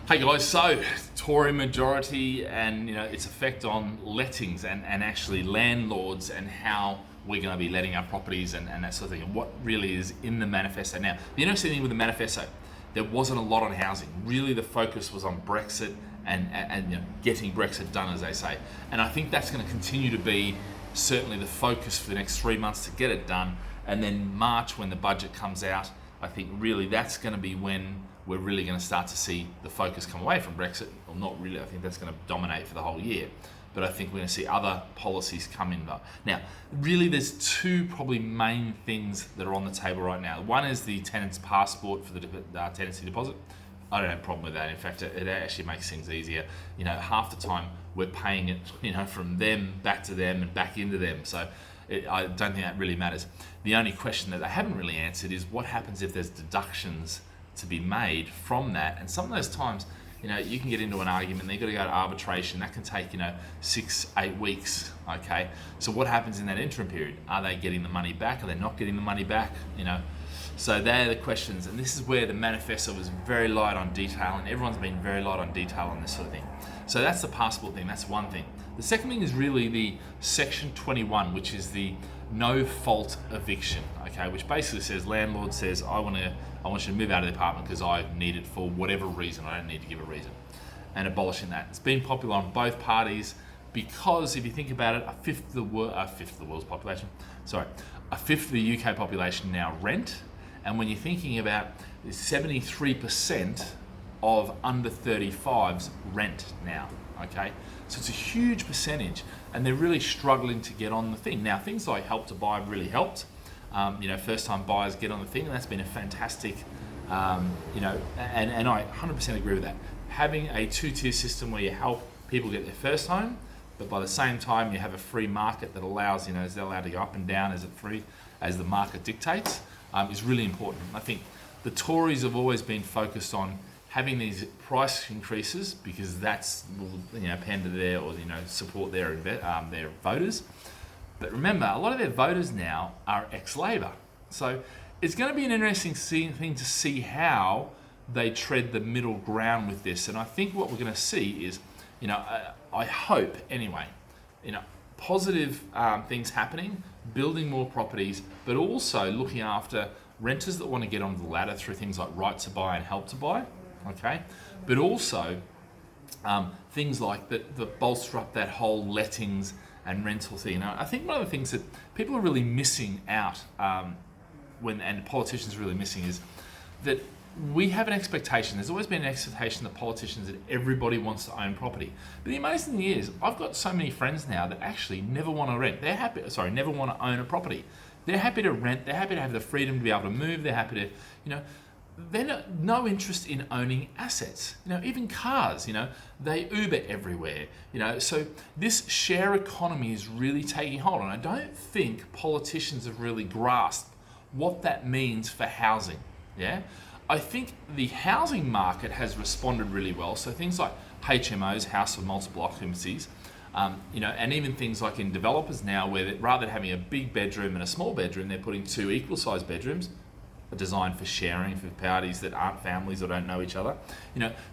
Hey guys, so Tory majority and its effect on lettings and actually landlords and how we're going to be letting our properties and that sort of thing, and what really is in the manifesto. Now, the interesting thing with the manifesto, there wasn't a lot on housing. Really the focus was on Brexit and getting Brexit done, as they say. And I think that's going to continue to be certainly the focus for the next 3 months to get it done. And then March, when the budget comes out, I think really that's going to be when we're really going to start to see the focus come away from Brexit. Well, not really. I think that's going to dominate for the whole year. But I think we're going to see other policies come in though. Now, really there's two probably main things that are on the table right now. One is the tenant's passport for the tenancy deposit. I don't have a problem with that. In fact, it actually makes things easier. Half the time we're paying it, from them back to them and back into them. So I don't think that really matters. The only question that they haven't really answered is what happens if there's deductions to be made from that. And some of those times, you can get into an argument and you've got to go to arbitration. That can take, 6-8 weeks, okay? So what happens in that interim period? Are they getting the money back? Are they not getting the money back? So they're the questions. And this is where the manifesto was very light on detail, and everyone's been very light on detail on this sort of thing. So that's the passport thing, that's one thing. The second thing is really the Section 21, which is the no fault eviction, okay, which basically says landlord says, I want you to move out of the apartment because I need it for whatever reason. I don't need to give a reason. And abolishing that. It's been popular on both parties because if you think about it, a fifth of the world's population, a fifth of the UK population now rent. And when you're thinking about 73% of under 35s rent now, okay? So it's a huge percentage, and they're really struggling to get on the thing. Now, things like Help to Buy have really helped. First-time buyers get on the thing, and that's been a fantastic, and I 100% agree with that. Having a two-tier system where you help people get their first home, but by the same time you have a free market that allows, is they're allowed to go up and down as the market dictates, is really important. I think the Tories have always been focused on having these price increases because that's pander their or support their voters. But remember, a lot of their voters now are ex-Labor. So it's going to be an interesting thing to see how they tread the middle ground with this. And I think what we're going to see is, I hope anyway, positive things happening, building more properties, but also looking after renters that want to get onto the ladder through things like Right to Buy and Help to Buy, okay? But also things like that bolster up that whole lettings and rental thing. I think one of the things that people are really missing out and politicians are really missing is that we have an expectation. There's always been an expectation that politicians that everybody wants to own property. But the amazing thing is, I've got so many friends now that actually never want to rent. Never want to own a property. They're happy to rent. They're happy to have the freedom to be able to move. They're happy to, they're no interest in owning assets. Even cars, they Uber everywhere. So this share economy is really taking hold. And I don't think politicians have really grasped what that means for housing. Yeah. I think the housing market has responded really well. So things like HMOs, house with multiple occupancies, and even things like in developers now, where rather than having a big bedroom and a small bedroom, they're putting two equal-sized bedrooms, designed for sharing for parties that aren't families or don't know each other.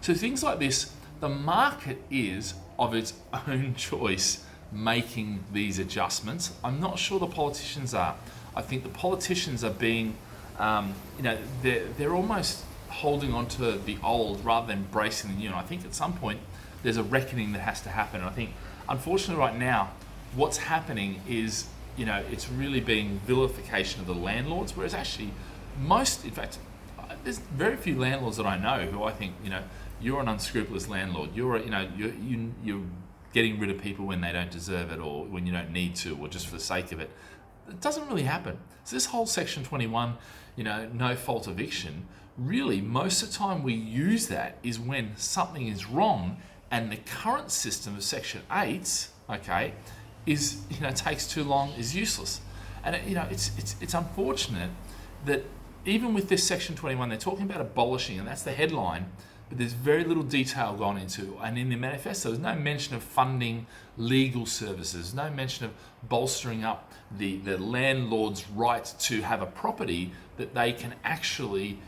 So things like this, the market is of its own choice making these adjustments. I'm not sure the politicians are. I think the politicians are being they're almost holding on to the old rather than embracing the new. And I think at some point there's a reckoning that has to happen. And I think, unfortunately, right now, what's happening is, it's really being vilification of the landlords, whereas actually there's very few landlords that I know who I think, you're an unscrupulous landlord. You're getting rid of people when they don't deserve it or when you don't need to or just for the sake of it. It doesn't really happen. So this whole Section 21, no fault eviction, really most of the time we use that is when something is wrong and the current system of Section 8, okay, is, takes too long, is useless. And it's unfortunate that even with this Section 21, they're talking about abolishing, and that's the headline, but there's very little detail gone into. And in the manifesto, there's no mention of funding legal services, no mention of bolstering up the landlord's right to have a property that they can actually,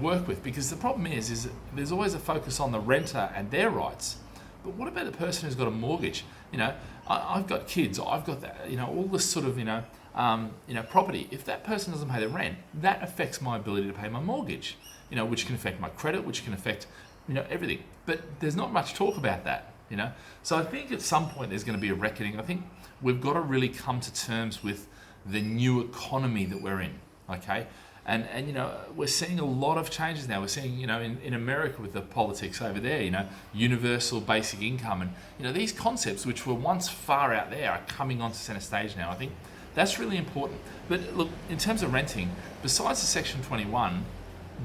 work with. Because the problem is there's always a focus on the renter and their rights. But what about the person who's got a mortgage? I've got kids, I've got that, all this sort of, property. If that person doesn't pay the rent, that affects my ability to pay my mortgage, which can affect my credit, which can affect, everything. But there's not much talk about that, So I think at some point there's going to be a reckoning. I think we've got to really come to terms with the new economy that we're in, okay? And we're seeing a lot of changes now. We're seeing, in America with the politics over there, universal basic income. And, these concepts, which were once far out there, are coming onto center stage now. I think that's really important. But look, in terms of renting, besides the Section 21,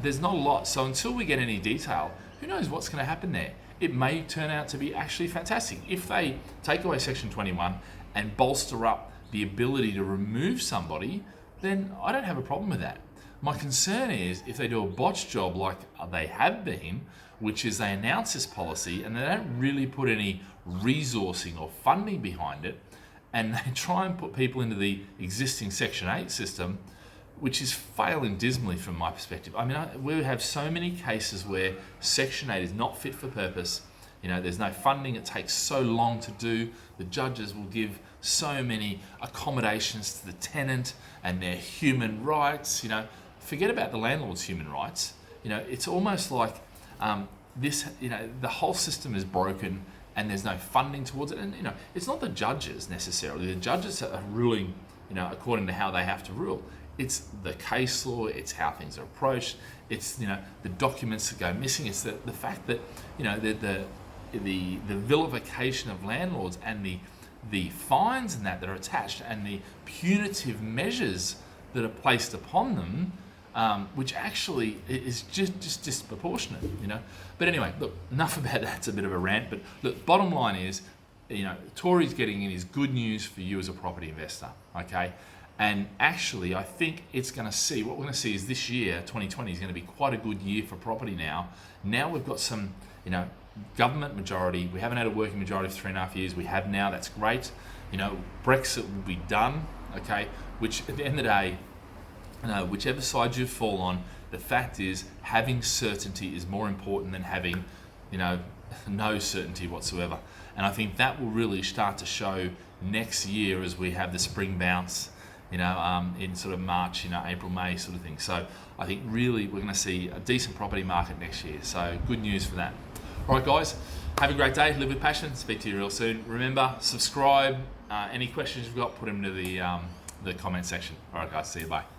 there's not a lot. So until we get any detail, who knows what's going to happen there? It may turn out to be actually fantastic. If they take away Section 21 and bolster up the ability to remove somebody, then I don't have a problem with that. My concern is if they do a botched job like they have been, which is they announce this policy and they don't really put any resourcing or funding behind it, and they try and put people into the existing Section 8 system, which is failing dismally from my perspective. I mean, we have so many cases where Section 8 is not fit for purpose. There's no funding, it takes so long to do. The judges will give so many accommodations to the tenant and their human rights. Forget about the landlord's human rights. It's almost like the whole system is broken and there's no funding towards it. And, it's not the judges necessarily. The judges are ruling, according to how they have to rule. It's the case law, it's how things are approached, it's, the documents that go missing. It's the fact that, the vilification of landlords and the fines and that are attached and the punitive measures that are placed upon them, which actually is just disproportionate, But anyway, look, enough about that. It's a bit of a rant. But look, bottom line is, Tory's getting in is good news for you as a property investor, okay? And actually, I think what we're going to see is this year, 2020, is going to be quite a good year for property now. Now we've got some, government majority. We haven't had a working majority for 3.5 years. We have now. That's great. Brexit will be done, okay? Which at the end of the day, whichever side you fall on, the fact is having certainty is more important than having, no certainty whatsoever. And I think that will really start to show next year as we have the spring bounce, in sort of March, April, May sort of thing. So I think really we're going to see a decent property market next year. So good news for that. All right, guys, have a great day. Live with passion. Speak to you real soon. Remember, subscribe. Any questions you've got, put them into the comment section. All right, guys, see you. Bye.